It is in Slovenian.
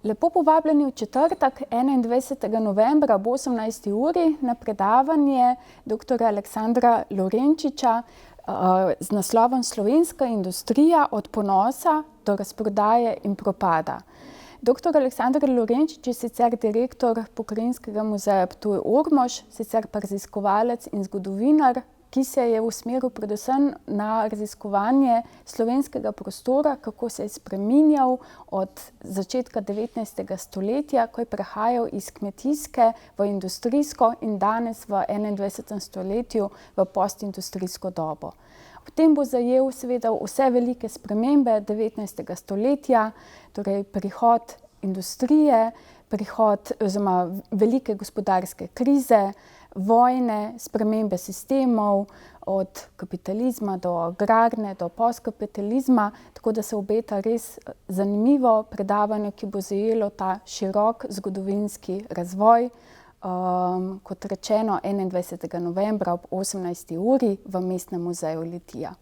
Lepo povabljeni v četrtek, 21. novembra ob 18. uri na predavanje dr. Aleksandra Lorenčiča z naslovom Slovenska industrija od ponosa do razprodaje in propada. Dr. Aleksander Lorenčič je sicer direktor Pokrajinskega muzeja Ptuj-Ormož, sicer pa raziskovalec in zgodovinar, ki se je usmeril predvsem na raziskovanje slovenskega prostora, kako se je spreminjal od začetka 19. stoletja, ko je prehajal iz kmetijske v industrijsko in danes v 21. stoletju v postindustrijsko dobo. V tem bo zajel seveda vse velike spremembe 19. stoletja, torej prihod industrije, prihod oziroma velike gospodarske krize, vojne, spremembe sistemov, od kapitalizma do agrarne, do postkapitalizma, tako da se obeta res zanimivo predavanje, ki bo zajelo ta širok zgodovinski razvoj, kot rečeno 21. novembra ob 18. uri v Mestnem muzeju Litija.